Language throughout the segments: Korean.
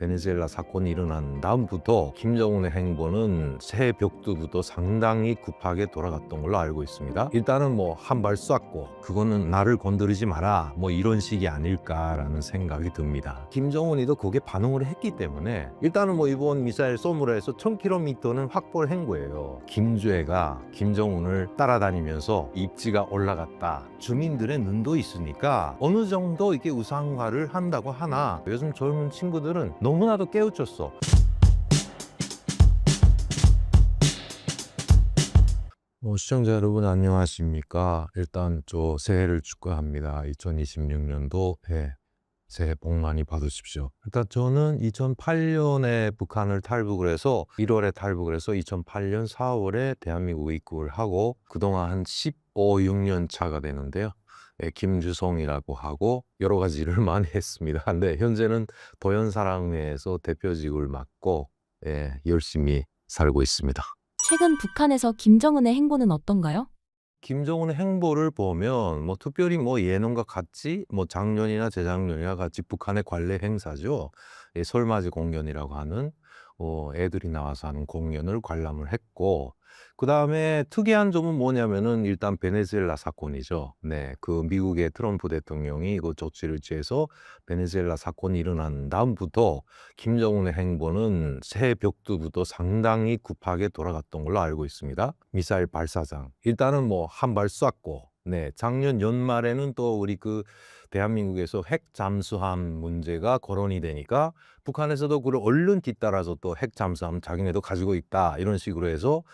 베네수엘라 사건이 일어난 다음부터 김정은의 행보는 새 벽두부터 상당히 급하게 돌아갔던 걸로 알고 있습니다. 일단은 뭐 한 발 쐈고 그거는 나를 건드리지 마라 뭐 이런 식이 아닐까라는 생각이 듭니다. 김정은이도 거기에 반응을 했기 때문에 일단은 뭐 이번 미사일 쏘므로 해서 1000km는 확보를 한 거예요. 김주애가 김정은을 따라다니면서 입지가 올라갔다. 주민들의 눈도 있으니까 어느 정도 이게 우상화를 한다고 하나 요즘 젊은 친구들은 너무나도 깨우쳤어. 시청자 여러분 안녕하십니까. 일단 새해를 축하합니다. 2026년도 새해 복 많이 받으십시오. 일단 저는 2008년에 북한을 탈북을 해서 1월에 탈북을 해서 2008년 4월에 대한민국에 입국을 하고 그동안 한 6년 차가 되는데요. 김주성이라고 하고 여러 가지 일을 많이 했습니다. 근데 현재는 도연사랑회에서 대표직을 맡고 열심히 살고 있습니다. 최근 북한에서 김정은의 행보는 어떤가요? 김정은의 행보를 보면 특별히 예년과 같이 작년이나 재작년이나 같이 북한의 관례 행사죠. 설맞이 공연이라고 하는 애들이 나와서 하는 공연을 관람을 했고, 그 다음에 특이한 점은 뭐냐면은 일단 베네수엘라 사건이죠. 네, 그 미국의 트럼프 대통령이 그 조치를 취해서 베네수엘라 사건이 일어난 다음부터 김정은의 행보는 새 벽두부터 상당히 급하게 돌아갔던 걸로 알고 있습니다. 미사일 발사장 일단은 한 발 쐈고, 네, 작년 연말에는 또 우리 대한민국에서 핵 잠수함 문제가 거론이 되니까 북한에서도 그걸 얼른 뒤따라서 또 핵 잠수함 자기네도 가지고 있다 이런 식으로 해서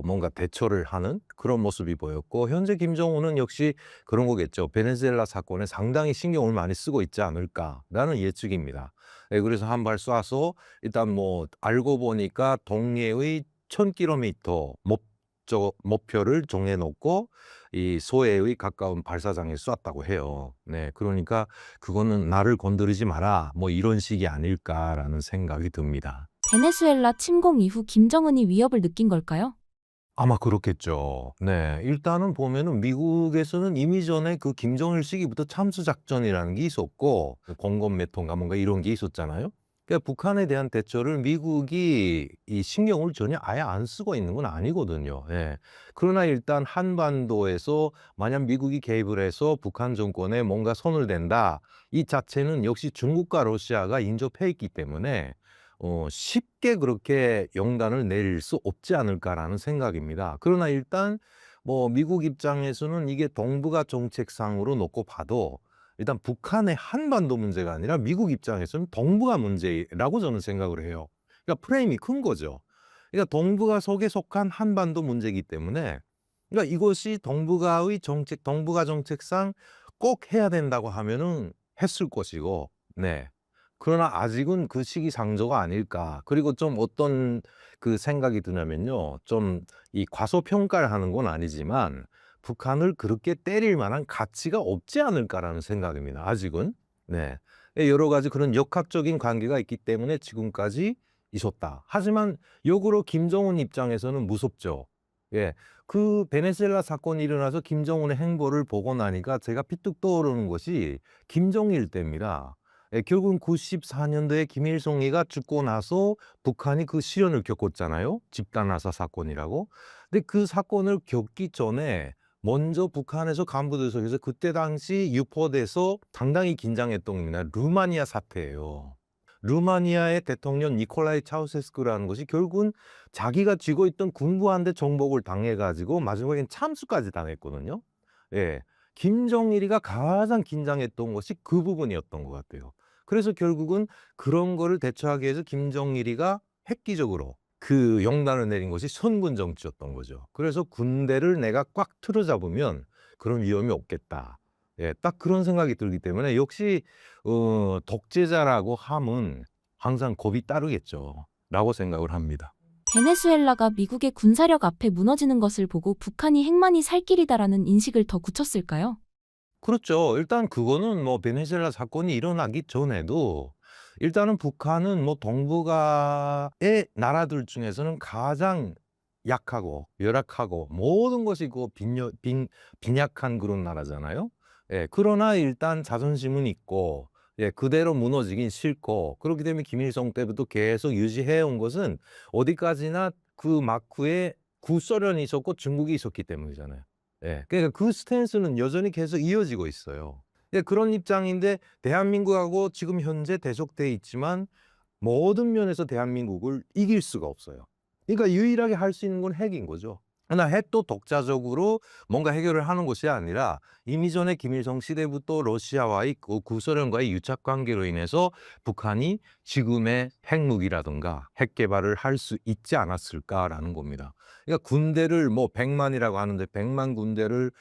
뭔가 대처를 하는 그런 모습이 보였고, 현재 김정은은 역시 그런 거겠죠. 베네수엘라 사건에 상당히 신경을 많이 쓰고 있지 않을까라는 예측입니다. 네, 그래서 한 발 쏴서 일단 알고 보니까 동해의 1000km 목표를 정해놓고 이 소해의 가까운 발사장에 쐈다고 해요. 네, 그러니까 그거는 나를 건드리지 마라 뭐 이런 식이 아닐까라는 생각이 듭니다. 베네수엘라 침공 이후 김정은이 위협을 느낀 걸까요? 아마 그렇겠죠. 네, 일단은 보면은 미국에서는 이미 전에 그 김정일 시기부터 참수작전이라는 게 있었고 공검매통가 뭔가 이런 게 있었잖아요. 그러니까 북한에 대한 대처를 미국이 이 신경을 전혀 아예 안 쓰고 있는 건 아니거든요. 예. 그러나 일단 한반도에서 만약 미국이 개입을 해서 북한 정권에 뭔가 손을 댄다, 이 자체는 역시 중국과 러시아가 인접해 있기 때문에 쉽게 그렇게 영단을 내릴 수 없지 않을까라는 생각입니다. 그러나 일단 미국 입장에서는 이게 동북아 정책상으로 놓고 봐도 일단 북한의 한반도 문제가 아니라 미국 입장에서는 동북아 문제라고 저는 생각을 해요. 그러니까 프레임이 큰 거죠. 그러니까 동북아 속에 속한 한반도 문제이기 때문에, 그러니까 이것이 동북아의 정책, 동북아 정책상 꼭 해야 된다고 하면은 했을 것이고, 네. 그러나 아직은 그 시기상조가 아닐까. 그리고 좀 어떤 그 생각이 드냐면요. 좀 이 과소평가를 하는 건 아니지만 북한을 그렇게 때릴 만한 가치가 없지 않을까라는 생각입니다. 아직은. 네. 여러 가지 그런 역학적인 관계가 있기 때문에 지금까지 있었다. 하지만 역으로 김정은 입장에서는 무섭죠. 예. 그 베네수엘라 사건이 일어나서 김정은의 행보를 보고 나니까 제가 피뚝 떠오르는 것이 김정일 때입니다. 결국은 94년도에 김일성이가 죽고 나서 북한이 그 시련을 겪었잖아요. 집단 아사 사건이라고. 근데 그 사건을 겪기 전에 먼저 북한에서 간부들 속에서 그때 당시 유포돼서 상당히 긴장했던 겁니다. 루마니아 사태예요. 루마니아의 대통령 니콜라이 차우세스쿠라는 것이 결국은 자기가 쥐고 있던 군부한테 정복을 당해가지고 마지막엔 참수까지 당했거든요. 예. 김정일이가 가장 긴장했던 것이 그 부분이었던 것 같아요. 그래서 결국은 그런 거를 대처하기 위해서 김정일이가 획기적으로 그 영단을 내린 것이 선군 정치였던 거죠. 그래서 군대를 내가 꽉 틀어잡으면 그런 위험이 없겠다. 예, 딱 그런 생각이 들기 때문에 역시 독재자라고 함은 항상 겁이 따르겠죠. 라고 생각을 합니다. 베네수엘라가 미국의 군사력 앞에 무너지는 것을 보고 북한이 핵만이 살 길이다라는 인식을 더 굳혔을까요? 그렇죠. 일단 그거는 베네수엘라 사건이 일어나기 전에도 일단은 북한은 동북아의 나라들 중에서는 가장 약하고 열악하고 모든 것이 빈약한 그런 나라잖아요. 예, 그러나 일단 자존심은 있고 예, 그대로 무너지긴 싫고 그렇기 때문에 김일성 때부터 계속 유지해 온 것은 어디까지나 그 막후에 구소련이 있었고 중국이 있었기 때문이잖아요. 예. 그러니까 그 스탠스는 여전히 계속 이어지고 있어요. 예, 그런 입장인데 대한민국하고 지금 현재 대적돼 있지만 모든 면에서 대한민국을 이길 수가 없어요. 그러니까 유일하게 할 수 있는 건 핵인 거죠. 그러나 핵도 독자적으로 뭔가 해결을 하는 것이 아니라 이미 전에 김일성 시대부터 러시아와의 그 구소련과의 유착 관계로 인해서 북한이 지금의 핵무기라든가 핵 개발을 할 수 있지 않았을까라는 겁니다. 그러니까 군대를 뭐 100만이라고 하는데 100만 군대를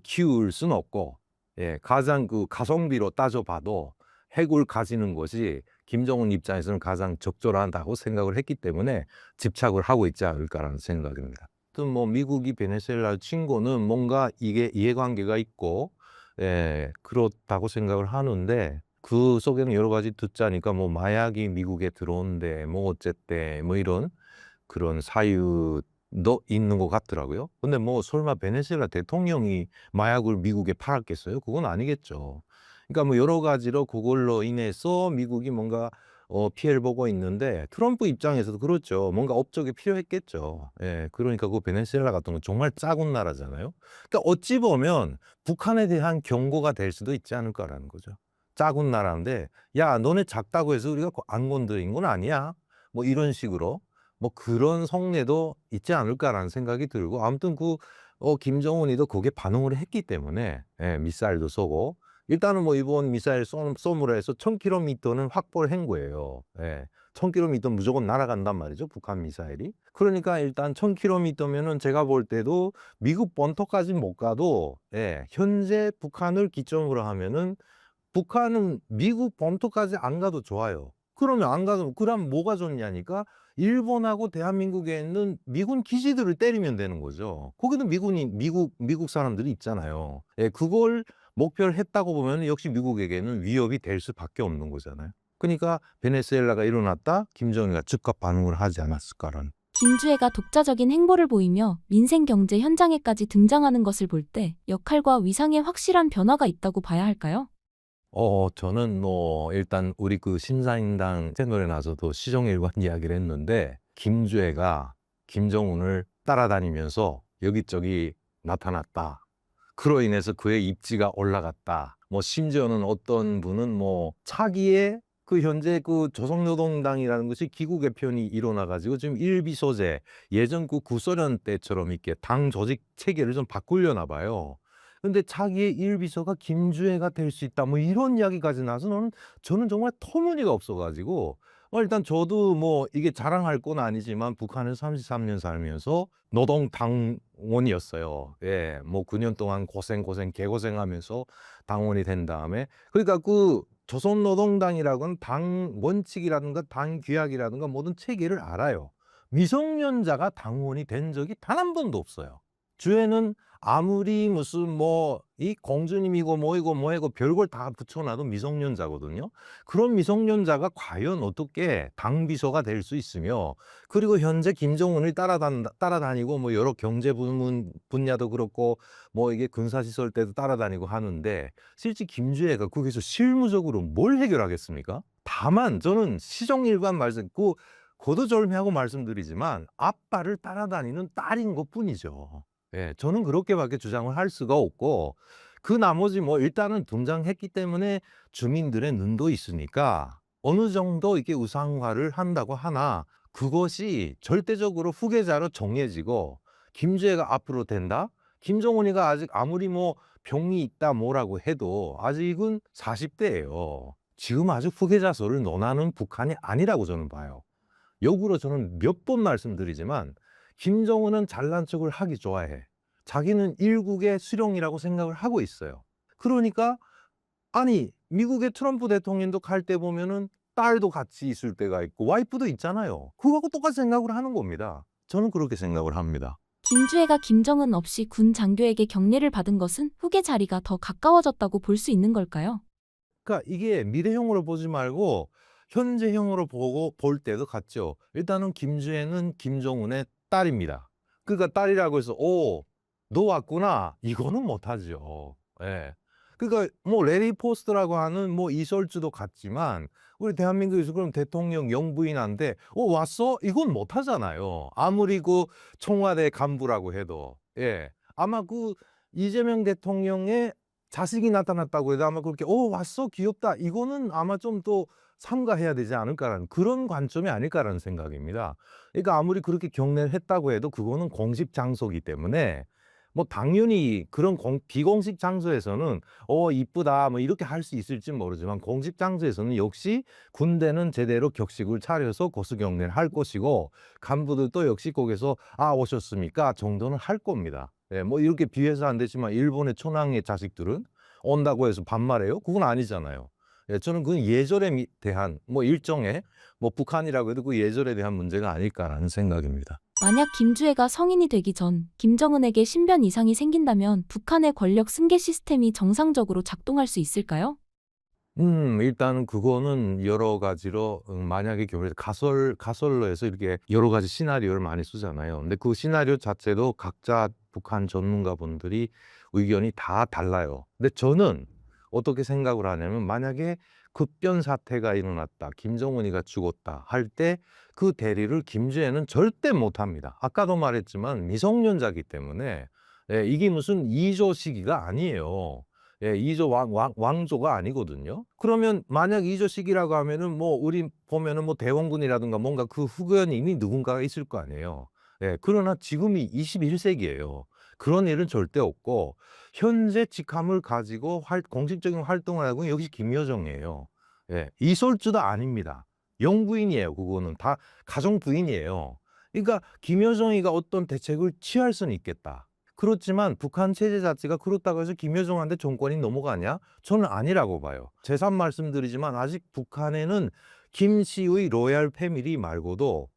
키울 수는 없고, 예, 가장 가성비로 따져봐도 핵을 가지는 것이 김정은 입장에서는 가장 적절하다고 생각을 했기 때문에 집착을 하고 있지 않을까라는 생각입니다. 아무튼 뭐 미국이 베네수엘라를 친 거는 뭔가 이게 이해관계가 있고, 예, 그렇다고 생각을 하는데 그 속에는 여러 가지 듣자니까 뭐 마약이 미국에 들어온대 뭐 어쨌대 뭐 이런 그런 사유도 있는 것 같더라고요. 근데 뭐 설마 베네수엘라 대통령이 마약을 미국에 팔았겠어요? 그건 아니겠죠. 그러니까 뭐 여러 가지로 그걸로 인해서 미국이 뭔가 피해를 보고 있는데 트럼프 입장에서도 그렇죠. 뭔가 업적이 필요했겠죠. 예. 그러니까 그 베네수엘라 같은 건 정말 작은 나라잖아요. 그러니까 어찌 보면 북한에 대한 경고가 될 수도 있지 않을까라는 거죠. 작은 나라인데 "야, 너네 작다고 해서 우리가 안 건드린 건 아니야." 뭐 이런 식으로 뭐 그런 속내도 있지 않을까라는 생각이 들고 아무튼 김정은이도 거기에 반응을 했기 때문에, 예, 미사일도 쏘고 일단은 뭐 이번 미사일 쏘므로 해서 1000km는 확보를 한 거예요. 예. 1000km 무조건 날아간단 말이죠, 북한 미사일이. 그러니까 일단 1000km면은 제가 볼 때도 미국 본토까지는 못 가도, 예, 현재 북한을 기점으로 하면은 북한은 미국 본토까지 안 가도 좋아요. 그러면 안 가도 그럼 뭐가 좋냐니까 일본하고 대한민국에 있는 미군 기지들을 때리면 되는 거죠. 거기는 미국 사람들이 있잖아요. 예, 그걸 목표를 했다고 보면 역시 미국에게는 위협이 될 수밖에 없는 거잖아요. 그러니까 베네수엘라가 일어났다, 김정일가 즉각 반응을 하지 않았을까라는. 김주애가 독자적인 행보를 보이며 민생 경제 현장에까지 등장하는 것을 볼 때 역할과 위상에 확실한 변화가 있다고 봐야 할까요? 저는 뭐 일단 우리 신사임당 채널에 나와서도 시정일관 이야기를 했는데 김주애가 김정은을 따라다니면서 여기저기 나타났다. 그로 인해서 그의 입지가 올라갔다. 뭐 심지어는 어떤 분은 뭐 차기에 현재 조선노동당이라는 것이 기구 개편이 일어나 가지고 지금 일비소재 예전 구소련 때처럼 이렇게 당 조직 체계를 좀 바꾸려나 봐요. 근데 차기의 일비서가 김주애가 될 수 있다. 뭐 이런 이야기까지 나서 저는 정말 터무니가 없어 가지고 일단 저도 뭐 이게 자랑할 건 아니지만 북한에서 33년 살면서 노동당원이었어요. 예. 뭐 9년 동안 개고생하면서 당원이 된 다음에 그러니까 조선노동당이라고는 당 원칙이라든가 당 규약이라든가 모든 체계를 알아요. 미성년자가 당원이 된 적이 단 한 번도 없어요. 주에는 아무리 무슨 뭐 이 공주님이고 뭐이고 별걸 다 붙여놔도 미성년자거든요. 그런 미성년자가 과연 어떻게 당 비서가 될 수 있으며 그리고 현재 김정은을 따라다니고 뭐 여러 경제 분야도 그렇고 뭐 이게 군사시설 때도 따라다니고 하는데 실제 김주애가 거기서 실무적으로 뭘 해결하겠습니까? 다만 저는 시정일관 말씀 고도절미하고 말씀드리지만 아빠를 따라다니는 딸인 것뿐이죠. 예, 저는 그렇게밖에 주장을 할 수가 없고 그 나머지 뭐 일단은 등장했기 때문에 주민들의 눈도 있으니까 어느 정도 이렇게 우상화를 한다고 하나 그것이 절대적으로 후계자로 정해지고 김주애가 앞으로 된다? 김정은이가 아직 아무리 뭐 병이 있다 뭐라고 해도 아직은 40대예요. 지금 아직 후계자설을 논하는 북한이 아니라고 저는 봐요. 역으로 저는 몇 번 말씀드리지만 김정은은 잘난 척을 하기 좋아해. 자기는 일국의 수령이라고 생각을 하고 있어요. 그러니까 아니 미국의 트럼프 대통령도 갈 때 보면은 딸도 같이 있을 때가 있고 와이프도 있잖아요. 그거하고 똑같이 생각을 하는 겁니다. 저는 그렇게 생각을 합니다. 김주애가 김정은 없이 군 장교에게 격려를 받은 것은 후계 자리가 더 가까워졌다고 볼 수 있는 걸까요? 그러니까 이게 미래형으로 보지 말고 현재형으로 볼 때도 같죠. 일단은 김주애는 김정은의 딸입니다. 그러니까 딸이라고 해서 "오, 너 왔구나." 이거는 못하죠. 예. 그러니까 뭐 레리 포스트라고 하는 뭐 이설주도 같지만 우리 대한민국에서 그럼 대통령 영부인한테 왔어? 이건 못 하잖아요. 아무리 그 청와대 간부라고 해도. 예. 아마 그 이재명 대통령의 자식이 나타났다고 해도 아마 그렇게 왔어? 귀엽다. 이거는 아마 좀 또 삼가해야 되지 않을까라는 그런 관점이 아닐까라는 생각입니다. 그러니까 아무리 그렇게 경례를 했다고 해도 그거는 공식 장소이기 때문에 뭐 당연히 그런 비공식 장소에서는 이쁘다 뭐 이렇게 할 수 있을지 모르지만 공식 장소에서는 역시 군대는 제대로 격식을 차려서 고수경례를 할 것이고 간부들도 역시 거기서 오셨습니까 정도는 할 겁니다. 예, 뭐 이렇게 비해서 안 되지만 일본의 천황의 자식들은 온다고 해서 반말해요? 그건 아니잖아요. 예, 저는 그건 예절에 대한 뭐 일종의 뭐 북한이라고 해도 그 예절에 대한 문제가 아닐까라는 생각입니다. 만약 김주애가 성인이 되기 전 김정은에게 신변 이상이 생긴다면 북한의 권력 승계 시스템이 정상적으로 작동할 수 있을까요? 일단은 그거는 여러 가지로 만약에 교회에서 가설로 해서 이렇게 여러 가지 시나리오를 많이 쓰잖아요. 근데 그 시나리오 자체도 각자 북한 전문가분들이 의견이 다 달라요. 근데 저는 어떻게 생각을 하냐면 만약에 급변 사태가 일어났다. 김정은이가 죽었다 할 때 그 대리를 김주애는 절대 못 합니다. 아까도 말했지만 미성년자이기 때문에 이게 무슨 이조 시기가 아니에요. 예, 이조 왕조가 아니거든요. 그러면 만약 이조식이라고 하면은 뭐 우리 보면은 뭐 대원군이라든가 뭔가 그 후견인이 누군가가 있을 거 아니에요. 예, 그러나 지금이 21세기예요. 그런 일은 절대 없고 현재 직함을 가지고 공식적인 활동을 하고 있는 역시 김여정이에요. 예, 이솔주도 아닙니다. 영부인이에요. 그거는 다 가정 부인이에요. 그러니까 김여정이가 어떤 대책을 취할 수는 있겠다. 그렇지만 북한 체제 자체가 그렇다고 해서 김여정한테 정권이 넘어가냐? 저는 아니라고 봐요. 재산 말씀드리지만 아직 북한에는 김씨의 로얄 패밀리 말고도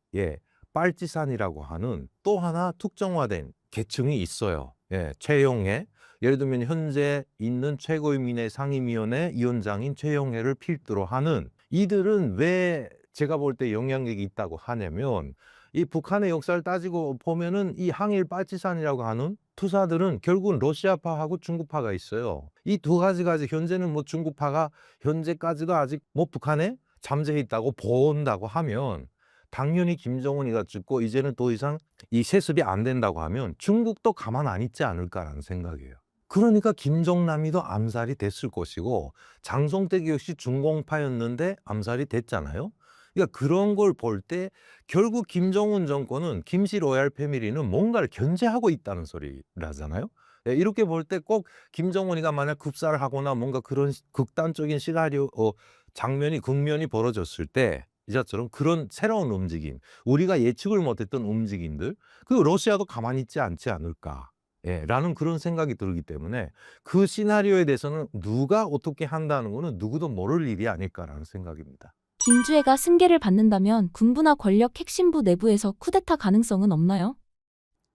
빨치산이라고 하는 또 하나 특정화된 계층이 있어요. 최영해. 예를 들면 현재 있는 최고인민회 상임위원회 위원장인 최영해를 필두로 하는 이들은 왜 제가 볼 때 영향력이 있다고 하냐면 이 북한의 역사를 따지고 보면은 이 항일 빨치산이라고 하는 투사들은 결국은 러시아파하고 중국파가 있어요. 이 두 가지가 현재는 뭐 중국파가 현재까지도 아직 뭐 북한에 잠재해 있다고 본다고 하면 당연히 김정은이가 죽고 이제는 더 이상 이 세습이 안 된다고 하면 중국도 가만 안 있지 않을까라는 생각이에요. 그러니까 김정남이도 암살이 됐을 것이고 장성택 역시 중공파였는데 암살이 됐잖아요. 그러니까 그런 걸 볼 때 결국 김정은 정권은 김씨 로얄 패밀리는 뭔가를 견제하고 있다는 소리라잖아요. 이렇게 볼 때 꼭 김정은이가 만약 급사를 하거나 뭔가 그런 극단적인 시나리오 장면이 국면이 벌어졌을 때 이자처럼 그런 새로운 움직임, 우리가 예측을 못했던 움직임들, 그 러시아도 가만히 있지 않지 않을까. 라는 그런 생각이 들기 때문에 그 시나리오에 대해서는 누가 어떻게 한다는 거는 누구도 모를 일이 아닐까라는 생각입니다. 김주애가 승계를 받는다면 군부나 권력 핵심부 내부에서 쿠데타 가능성은 없나요?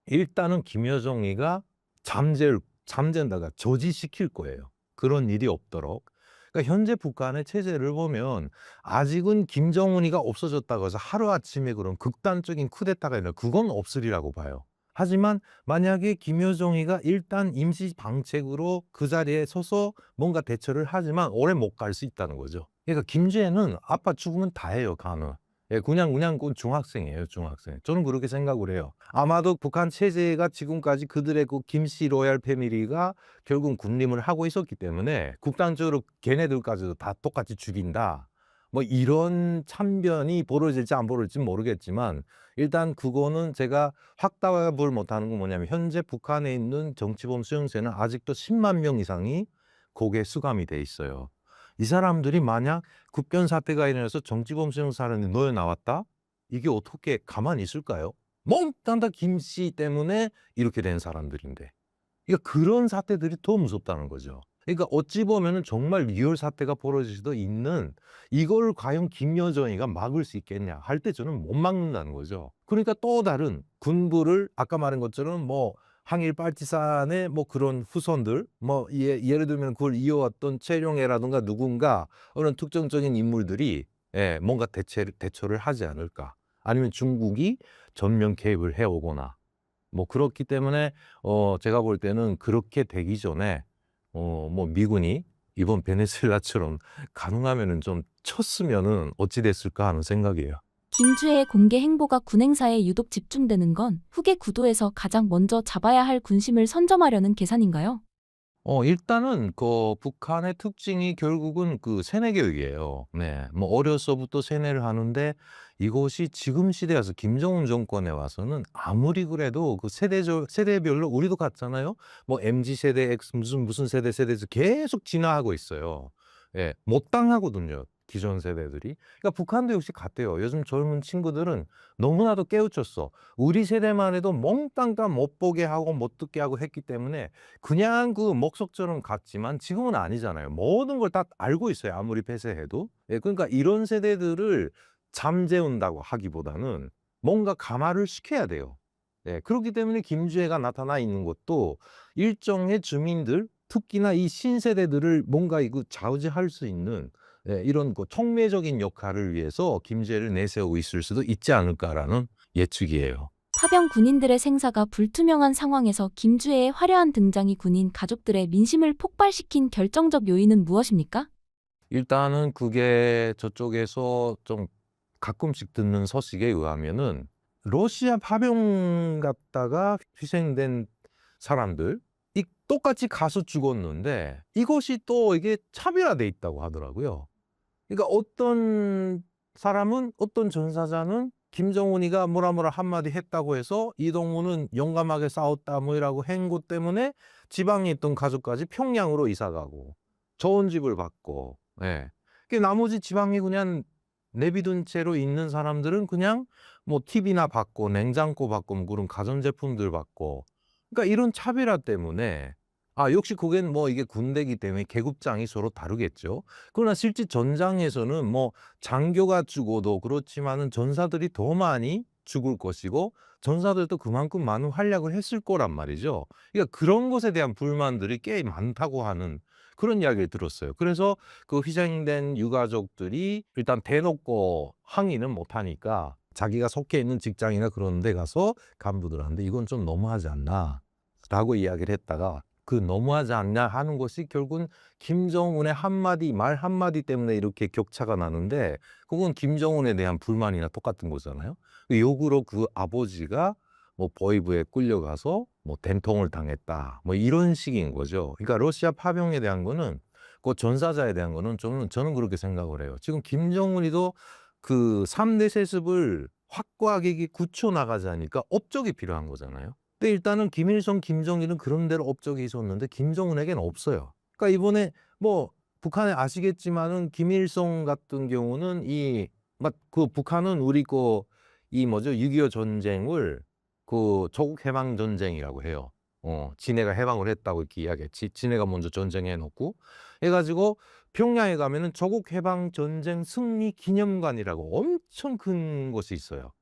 일단은 김여정이가 잠재다가 저지시킬 거예요. 그런 일이 없도록. 그러니까 현재 북한의 체제를 보면 아직은 김정은이가 없어졌다고 해서 하루아침에 그런 극단적인 쿠데타가 있는 그건 없으리라고 봐요. 하지만 만약에 김여정이가 일단 임시 방책으로 그 자리에 서서 뭔가 대처를 하지만 오래 못 갈 수 있다는 거죠. 그러니까 김주애는 아빠 죽으면 다 해요, 간호. 그냥 그 중학생이에요, 중학생. 저는 그렇게 생각을 해요. 아마도 북한 체제가 지금까지 그들의 그 김씨 로얄 패밀리가 결국 군림을 하고 있었기 때문에 극단적으로 걔네들까지도 다 똑같이 죽인다. 뭐 이런 참변이 벌어질지 안 벌어질지 모르겠지만 일단 그거는 제가 확답을 못하는 건 뭐냐면 현재 북한에 있는 정치범 수용소에는 아직도 10만 명 이상이 거기에 수감이 돼 있어요. 이 사람들이 만약 급변 사태가 일어나서 정치범 수용 사람이 놓여 나왔다? 이게 어떻게 가만히 있을까요? 몽땅 다 김씨 때문에 이렇게 된 사람들인데. 그러니까 그런 사태들이 더 무섭다는 거죠. 그러니까 어찌 보면은 정말 리얼 사태가 벌어질 수도 있는 이걸 과연 김여정이가 막을 수 있겠냐 할 때 저는 못 막는다는 거죠. 그러니까 또 다른 군부를 아까 말한 것처럼 뭐 항일 빨치산의 뭐 그런 후손들 뭐 예를 들면 그걸 이어왔던 최룡해라든가 누군가 어느 특정적인 인물들이 뭔가 대처를 하지 않을까. 아니면 중국이 전면 개입을 해오거나 뭐 그렇기 때문에 제가 볼 때는 그렇게 되기 전에 뭐 미군이 이번 베네수엘라처럼 가능하면은 좀 쳤으면은 어찌 됐을까 하는 생각이에요. 김주혜의 공개 행보가 군 행사에 유독 집중되는 건 후계 구도에서 가장 먼저 잡아야 할 군심을 선점하려는 계산인가요? 일단은 그 북한의 특징이 결국은 그 세뇌 교육이에요. 네. 뭐 어려서부터 세뇌를 하는데 이것이 지금 시대에 와서 김정은 정권에 와서는 아무리 그래도 그 세대별로 우리도 같잖아요. 뭐 MZ 세대, X 무슨 세대에서 계속 진화하고 있어요. 예. 못 당하거든요, 기존 세대들이. 그러니까 북한도 역시 같아요. 요즘 젊은 친구들은 너무나도 깨우쳤어. 우리 세대만 해도 몽땅 못 보게 하고 못 듣게 하고 했기 때문에 그냥 그 목석처럼 갔지만 지금은 아니잖아요. 모든 걸 다 알고 있어요, 아무리 폐쇄해도. 예, 그러니까 이런 세대들을 잠재운다고 하기보다는 뭔가 감화를 시켜야 돼요. 예, 그렇기 때문에 김주애가 나타나 있는 것도 일종의 주민들, 특히나 이 신세대들을 뭔가 이거 좌우지할 수 있는 이런 그 촉매적인 역할을 위해서 김주애를 내세우고 있을 수도 있지 않을까라는 예측이에요. 파병 군인들의 생사가 불투명한 상황에서 김주혜의 화려한 등장이 군인 가족들의 민심을 폭발시킨 결정적 요인은 무엇입니까? 일단은 그게 저쪽에서 좀 가끔씩 듣는 소식에 의하면은 러시아 파병 갔다가 희생된 사람들 이 똑같이 가서 죽었는데 이것이 또 이게 차별화돼 있다고 하더라고요. 그러니까 어떤 전사자는 김정은이가 뭐라 한마디 했다고 해서 이동훈은 용감하게 싸웠다 뭐 이라고 한 것 때문에 지방에 있던 가족까지 평양으로 이사 가고 좋은 집을 받고 예. 그 나머지 지방에 그냥 내비둔 채로 있는 사람들은 그냥 뭐 TV나 받고 냉장고 받고 뭐 그런 가전제품들 받고 그러니까 이런 차별화 때문에 역시 그겐 뭐 이게 군대이기 때문에 계급장이 서로 다르겠죠. 그러나 실제 전장에서는 뭐 장교가 죽어도 그렇지만은 전사들이 더 많이 죽을 것이고 전사들도 그만큼 많은 활약을 했을 거란 말이죠. 그러니까 그런 것에 대한 불만들이 꽤 많다고 하는 그런 이야기를 들었어요. 그래서 그 희생된 유가족들이 일단 대놓고 항의는 못 하니까 자기가 속해 있는 직장이나 그런 데 가서 간부들한테 "이건 좀 너무하지 않나?"라고 이야기를 했다가 그 "너무하지 않냐?" 하는 것이 결국은 김정은의 말 한마디 때문에 이렇게 격차가 나는데 그건 김정은에 대한 불만이나 똑같은 거잖아요. 그 욕으로 그 아버지가 뭐 보위부에 끌려가서 뭐 "된통을 당했다." 뭐 이런 식인 거죠. 그러니까 러시아 파병에 대한 거는 그 전사자에 대한 거는 저는 그렇게 생각을 해요. 지금 김정은이도 그 3대 세습을 확고하게 이게 굳혀 나가자니까 업적이 필요한 거잖아요. 근데 일단은 김일성, 김정일은 그런 데로 업적이 있었는데 김정은에게는 없어요. 그러니까 이번에 뭐 북한에 아시겠지만은 김일성 같은 경우는 그 북한은 우리 이 뭐죠? 6.25 전쟁을 그 조국 해방 전쟁이라고 해요. 지네가 해방을 했다고 이렇게 이야기했지. 지네가 먼저 전쟁해 놓고 해 가지고 평양에 가면은 조국 해방 전쟁 승리 기념관이라고 엄청 큰 곳이 있어요.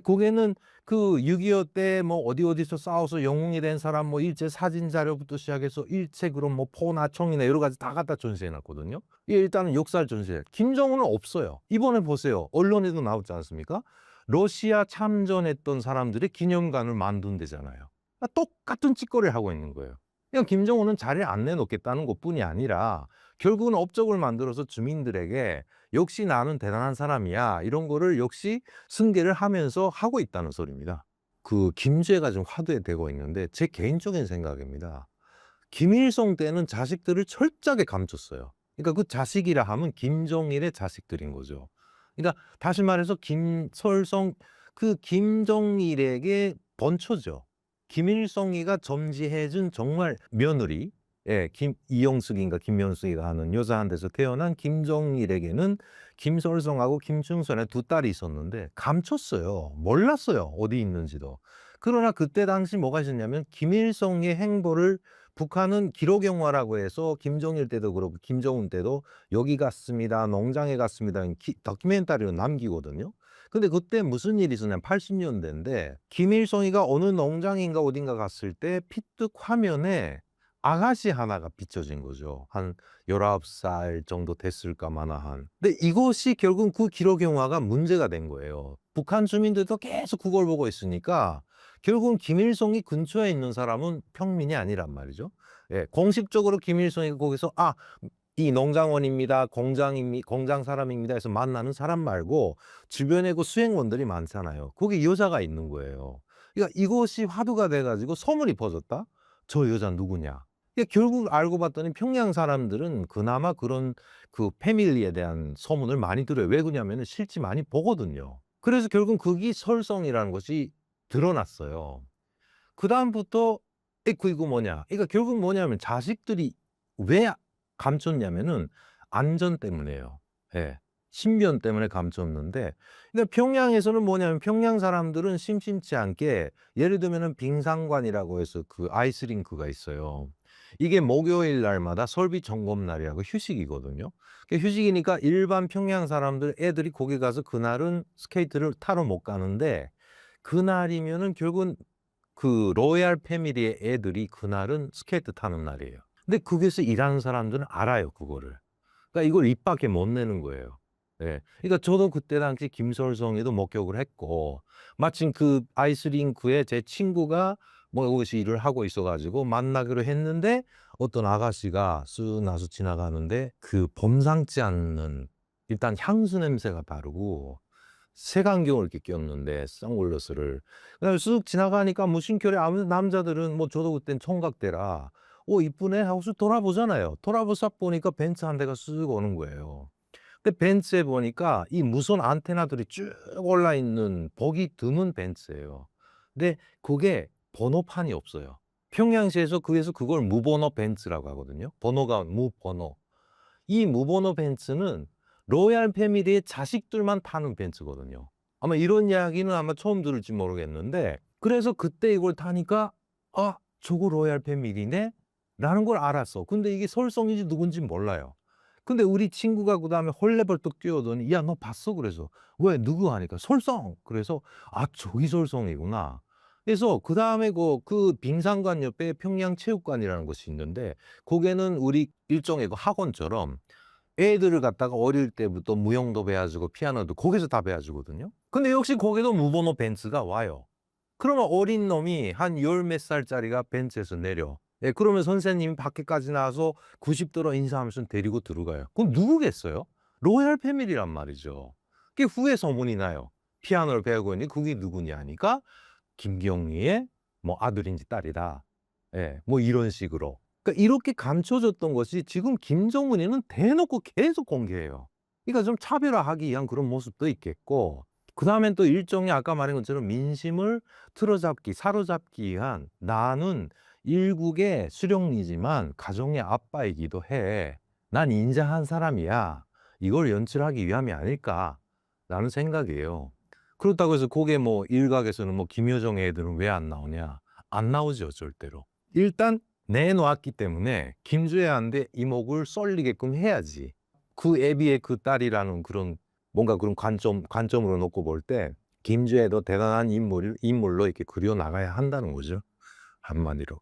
거기에는 그 6.25 때 뭐 어디서 싸워서 영웅이 된 사람 뭐 일제 사진 자료부터 시작해서 일체 그런 뭐 포나 총이나 여러 가지 다 갖다 전시해 놨거든요. 이게 일단은 역사를 전시해. 김정은은 없어요. 이번에 보세요. 언론에도 나오지 않습니까? 러시아 참전했던 사람들의 기념관을 만든 데잖아요. 똑같은 짓거리를 하고 있는 거예요. 그냥 김정은은 자리를 안 내놓겠다는 것뿐이 아니라 결국은 업적을 만들어서 주민들에게 역시 나는 대단한 사람이야. 이런 거를 역시 승계를 하면서 하고 있다는 소리입니다. 그 김제가 지금 화두에 되고 있는데 제 개인적인 생각입니다. 김일성 때는 자식들을 철저하게 감췄어요. 그러니까 그 자식이라 하면 김정일의 자식들인 거죠. 그러니까 다시 말해서 김정일에게 번처죠. 김일성이가 점지해 준 정말 며느리 이영숙인가 김명숙이가 하는 여자한테서 태어난 김정일에게는 김설성하고 김충선의 두 딸이 있었는데 감췄어요. 몰랐어요, 어디 있는지도. 그러나 그때 당시 뭐가 있었냐면 김일성의 행보를 북한은 기록영화라고 해서 김정일 때도 그렇고 김정은 때도 "여기 갔습니다. 농장에 갔습니다." 다큐멘터리로 남기거든요. 근데 그때 무슨 일이 있었냐면 80 년대인데 김일성이가 어느 농장인가 어딘가 갔을 때 피뚝 화면에 아가씨 하나가 비춰진 거죠. 한 19살 정도 됐을까 마나한. 근데 이것이 결국 그 기록 영화가 문제가 된 거예요. 북한 주민들도 계속 그걸 보고 있으니까 결국은 김일성이 근처에 있는 사람은 평민이 아니란 말이죠. 예, 공식적으로 김일성이 거기서 이 농장원입니다, 공장 사람입니다 해서 만나는 사람 말고 주변에 그 수행원들이 많잖아요. 거기 여자가 있는 거예요. 그러니까 이것이 화두가 돼가지고 소문이 퍼졌다. 저 여자 누구냐? 그러니까 결국 알고 봤더니 평양 사람들은 그나마 그런 그 패밀리에 대한 소문을 많이 들어요. 왜 그러냐면은 실제 많이 보거든요. 그래서 결국 그게 설성이라는 것이 드러났어요. 그다음부터 이거 뭐냐? 그러니까 결국 뭐냐면 자식들이 왜 감췄냐면은 안전 때문이에요. 예. 신변 때문에 감췄는데, 그러니까 평양에서는 뭐냐면 평양 사람들은 심심치 않게 예를 들면은 빙상관이라고 해서 그 아이스링크가 있어요. 이게 목요일 날마다 설비 점검 날이라고 휴식이거든요. 휴식이니까 일반 평양 사람들 애들이 거기 가서 그날은 스케이트를 타러 못 가는데, 그날이면은 결국은 그 로얄 패밀리의 애들이 그날은 스케이트 타는 날이에요. 근데 거기서 일하는 사람들은 알아요, 그거를. 그러니까 이걸 입 밖에 못 내는 거예요. 예. 그러니까 저도 그때 당시 김설성에도 목격을 했고, 마침 그 아이스링크에 제 친구가 뭐 거기서 일을 하고 있어 가지고 만나기로 했는데, 어떤 아가씨가 쓱 나서 지나가는데 그 범상치 않는 일단 향수 냄새가 다르고 색안경을 이렇게 꼈는데 선글라스를. 그다음에 쓱 지나가니까 무심결에 아무 남자들은 뭐 저도 그땐 총각대라 '어 이쁘네.' 하고 쓱 돌아보잖아요. 돌아보서 보니까 벤츠 한 대가 쓱 오는 거예요. 근데 벤츠에 보니까 이 무선 안테나들이 쭉 올라 있는 보기 드문 벤츠예요. 근데 그게 번호판이 없어요. 평양시에서 그래서 그걸 무번호 벤츠라고 하거든요. 번호가 무번호. 이 무번호 벤츠는 로얄 패밀리의 자식들만 타는 벤츠거든요. 아마 이런 이야기는 아마 처음 들을지 모르겠는데, 그래서 그때 이걸 타니까 '아 저거 로얄 패밀리네.' 라는 걸 알았어. 근데 이게 설성인지 누군진 몰라요. 근데 우리 친구가 그다음에 헐레벌떡 뛰어오더니 "야 너 봤어?" 그래서 "왜 누구?" 하니까 "설성." 그래서 '아 저기 설성이구나.' 그래서 그다음에 그 빙상관 옆에 평양체육관이라는 곳이 있는데, 거기에는 우리 일종의 그 학원처럼 애들을 갖다가 어릴 때부터 무용도 배워 주고 피아노도 거기서 다 배워 주거든요. 근데 역시 거기도 무번호 벤츠가 와요. 그러면 어린 놈이 한 열 몇 살짜리가 벤츠에서 내려. 예, 그러면 선생님이 밖에까지 나와서 90 도로 인사하면서 데리고 들어가요. 그럼 누구겠어요? 로얄 패밀리란 말이죠. 그게 후에 소문이 나요. 피아노를 배우고 있는데 그게 누구냐 하니까 김경리의 뭐 아들인지 딸이다. 예, 뭐 이런 식으로. 그러니까 이렇게 감춰졌던 것이 지금 김정은이는 대놓고 계속 공개해요. 그러니까 좀 차별화하기 위한 그런 모습도 있겠고, 그다음엔 또 일종의 아까 말한 것처럼 민심을 틀어잡기, 사로잡기 위한 '나는 일국의 수령이지만 가정의 아빠이기도 해. 난 인자한 사람이야.' 이걸 연출하기 위함이 아닐까라는 생각이에요. 그렇다고 해서 거기에 뭐 일각에서는 뭐 김여정 애들은 왜 안 나오냐? 안 나오죠, 절대로. 일단 내놓았기 때문에 김주애한테 이목을 쏠리게끔 해야지. 그 애비의 그 딸이라는 그런 뭔가 그런 관점으로 놓고 볼 때 김주애도 대단한 인물로 이렇게 그려 나가야 한다는 거죠, 한마디로.